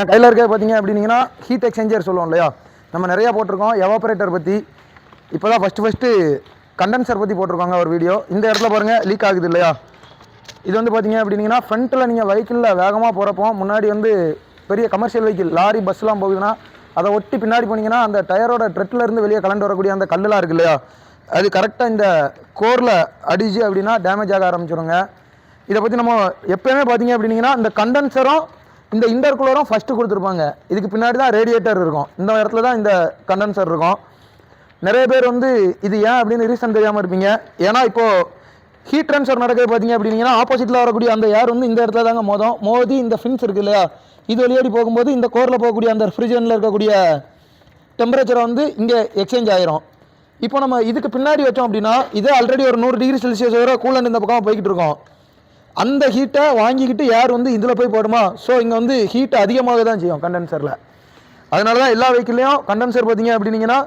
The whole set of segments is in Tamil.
என் கையில் இருக்க பார்த்தீங்க அப்படின்னீங்கன்னா ஹீட் எக்ஸ்சேஞ்சர் சொல்லுவோம் இல்லையா, நம்ம நிறையா போட்டிருக்கோம். எவாபரேட்டர் பற்றி இப்போ தான் ஃபஸ்ட்டு கண்டென்சர் பற்றி போட்டிருக்காங்க ஒரு வீடியோ. இந்த இடத்துல பாருங்கள் லீக் ஆகுது இல்லையா. இது வந்து பார்த்தீங்க அப்படின்னீங்கன்னா ஃப்ரண்ட்டில் நீங்கள் வெஹிக்கிளில் வேகமாக போகிறப்போ முன்னாடி வந்து பெரிய கமர்ஷியல் வெஹிக்கிள் லாரி பஸ்லாம் போகுதுன்னா அதை ஒட்டி பின்னாடி போனீங்கன்னா அந்த டயரோட ட்ரெட்டிலேருந்து வெளியே கலண்டு வரக்கூடிய அந்த கல்லுலாம் இருக்குது இல்லையா, அது கரெக்டாக இந்த கோரில் அடிச்சு அப்படின்னா டேமேஜ் ஆக ஆரம்பிச்சிடுங்க. இதை பற்றி நம்ம எப்போயுமே பார்த்தீங்க அப்படின்னீங்கன்னா இந்த கண்டென்சரும் இந்த இன்டர்கூலரும் ஃபஸ்ட்டு கொடுத்துருப்பாங்க. இதுக்கு பின்னாடி தான் ரேடியேட்டர் இருக்கும். இந்த இடத்துல தான் இந்த கண்டென்சர் இருக்கும். நிறைய பேர் வந்து இது ஏன் அப்படின்னு ரீசன் தெரியாமல் இருப்பீங்க. ஏன்னா இப்போது ஹீட் ட்ரான்ஸ்ஃபர் நடக்கிறது பார்த்தீங்க அப்படின்னீங்கன்னா ஆப்போசிட்டில் வரக்கூடிய அந்த ஏர் வந்து இந்த இடத்துல தாங்க மோதி இந்த ஃபின்ஸ் இருக்குது இல்லையா, இது வெளியேறி போகும்போது இந்த கோரில் போகக்கூடிய அந்த ரெஃப்ரிஜரேட்டரில் இருக்கக்கூடிய டெம்பரேச்சரை வந்து இங்கே எக்ஸ்சேஞ்ச் ஆகிரும். இப்போ நம்ம இதுக்கு பின்னாடி வச்சோம் அப்படின்னா இதே ஆல்ரெடி ஒரு 100 டிகிரி செல்சியஸ் வரை கூலண்ட் இந்த பக்கம் போய்கிட்டு இருக்கோம். அந்த ஹீட்டை வாங்கிக்கிட்டு ஏர் வந்து இதில் போய் போடுமா, ஸோ இங்கே வந்து ஹீட் அதிகமாக தான் செய்யும் கண்டென்சரில். அதனால தான் எல்லா வெஹிக்கிள்லையும் கண்டென்சர் பார்த்தீங்க அப்படின்னீங்கன்னா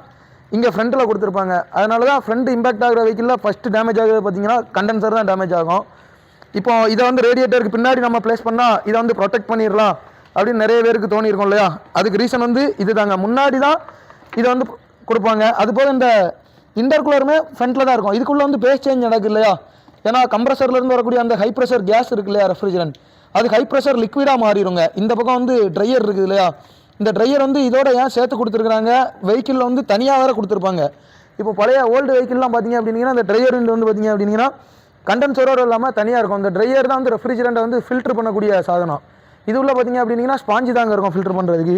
இங்கே ஃப்ரண்ட்டில் கொடுத்துருப்பாங்க. அதனால தான் ஃப்ரண்ட் இம்பாக்ட் ஆகிற வெஹிக்கிளில் ஃபஸ்ட்டு டேமேஜ் ஆகுது பார்த்தீங்கன்னா கண்டென்சர் தான் டேமேஜ் ஆகும். இப்போ இதை வந்து ரேடியேட்டருக்கு பின்னாடி நம்ம ப்ளேஸ் பண்ணால் இதை வந்து ப்ரொடெக்ட் பண்ணிடலாம் அப்படின்னு நிறைய பேருக்கு தோணியிருக்கோம் இல்லையா. அதுக்கு ரீசன் வந்து இது தாங்க, முன்னாடி தான் இதை வந்து கொடுப்பாங்க. அதுபோல் இந்த இன்டர்கூலருமே ஃப்ரண்ட்டில் தான் இருக்கும். இதுக்குள்ளே வந்து பேஸ் சேஞ்ச் நடக்குது இல்லையா, ஏன்னா கம்ப்ரஸர்லேருந்து வரக்கூடிய அந்த ஹை ப்ரெஷர் கேஸ் இருக்கு இல்லையா ரெஃப்ரிஜரண்ட், அது ஹை ப்ரெஷர் லிக்விடாக மாறிடுங்க. இந்த பக்கம் வந்து ட்ரையர் இருக்குது இல்லையா, இந்த ட்ரையர் வந்து இதோட ஏன் சேர்த்து கொடுத்துருக்குறாங்க, வெஹிக்கிளில் வந்து தனியாக வேறு கொடுத்துருப்பாங்க. இப்போ பழைய ஓல்டு வெஹிக்கிள்லாம் பார்த்தீங்க அப்படின்னா இந்த ட்ரையர் வந்து பார்த்தீங்க அப்படின்னா கண்டென்சரோடு இல்லாமல் தனியாக இருக்கும். இந்த ட்ரையர் தான் வந்து ரெஃப்ரிஜரண்ட்டை வந்து ஃபில்டர் பண்ணக்கூடிய சாதனம். இது உள்ள பார்த்தீங்க அப்படின்னா ஸ்பாஞ்சு தாங்க இருக்கும் ஃபில்டர் பண்ணுறதுக்கு.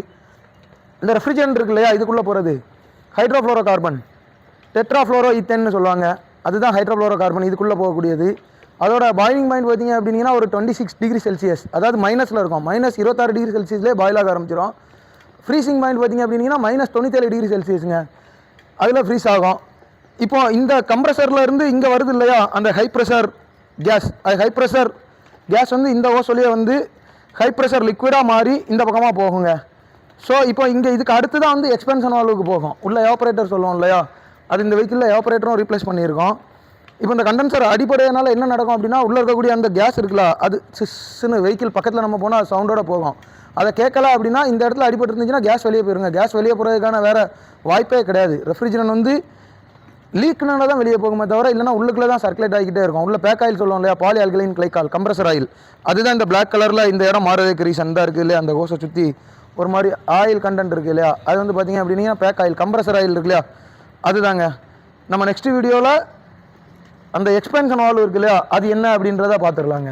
இந்த ரெஃப்ரிஜரண்ட் இருக்கு இல்லையா, இதுக்குள்ளே போகிறது ஹைட்ரோஃப்ளோரோ கார்பன், டெட்ராஃப்ளோரோ ஈத்தேன்னு சொல்லுவாங்க. அதுதான் ஹைட்ரோஃப்ளோரோ கார்பன் இதுக்குள்ளே போகக்கூடியது. அதோட பாயிலிங் பாயிண்ட் பார்த்தீங்க அப்படின்னா ஒரு 26 டிகிரி செல்சியஸ், அதாவது மைனஸில் இருக்கும். -26 டிகிரி செல்சியஸ்லேயே பாயில் ஆக ஆரம்பிச்சிடும். ஃப்ரீசிங் பாயிண்ட் பார்த்தீங்க அப்படின்னா -97 டிகிரி செல்சியஸுங்க, அதில் ஃப்ரீஸ் ஆகும். இப்போ இந்த கம்ப்ரஸரில் இருந்து இங்கே வருது இல்லையா அந்த ஹை ப்ரெஷர் கேஸ், அது ஹை ப்ரெஷர் கேஸ் வந்து இந்த ஓசோலியே வந்து ஹை ப்ரெஷர் லிக்விடாக மாறி இந்த பக்கமாக போகுங்க. ஸோ இப்போ இங்கே இதுக்கு அடுத்து தான் வந்து எக்ஸ்பென்ஷன் வால்வுக்கு போகும். உள்ள எவாபரேட்டர் சொல்லுவோம் இல்லையா, அது இந்த வெஹிக்கிளில் எவாபரேட்டரும் ரீப்ளேஸ் பண்ணியிருக்கோம். இப்போ இந்த கண்டென்சர் அடிப்படையினால என்ன நடக்கும் அப்படின்னா உள்ளே இருக்கக்கூடிய அந்த கேஸ் இருக்குல்ல, அது சிஸ்ன்னு வெஹிக்கிள் பக்கத்தில் நம்ம போனால் அது சவுண்டோட போகும். அதை கேட்கல அப்படின்னா இந்த இடத்துல அடிபட்டு இருந்துச்சுன்னா கேஸ் வெளியே போயிருங்க. கேஸ் வெளியே போகிறதுக்கான வேறு வாய்ப்பே கிடையாது. ரெஃப்ரிஜரண்ட் வந்து லீக்னால தான் வெளியே போகுமே தவிர இல்லைனா உள்ளுக்குள்ளே தான் சர்க்குலேட் ஆகிக்கிட்டே இருக்கும். உள்ள பேக் ஆயில் சொல்லுவோம் இல்லையா, poly alkaline glycol compressor oil, அதுதான் இந்த பிளாக் கலரில் இந்த இடம் மாறுறதுக்கு ரீசன் தான் இருக்குது இல்லையா. அந்த ஓசை சுற்றி ஒரு மாதிரி ஆயில் கண்டென்ட் இருக்குது இல்லையா, அது வந்து பார்த்திங்க அப்படின்னா பேக் ஆயில் கம்ப்ரஸர் ஆயில் இருக்கு இல்லையா, அதுதாங்க. நம்ம நெக்ஸ்ட் வீடியோவில் அந்த எக்ஸ்பென்ஷன் வால்வு இருக்கு இல்லையா, அது என்ன அப்படின்றத பார்த்துடலாங்க.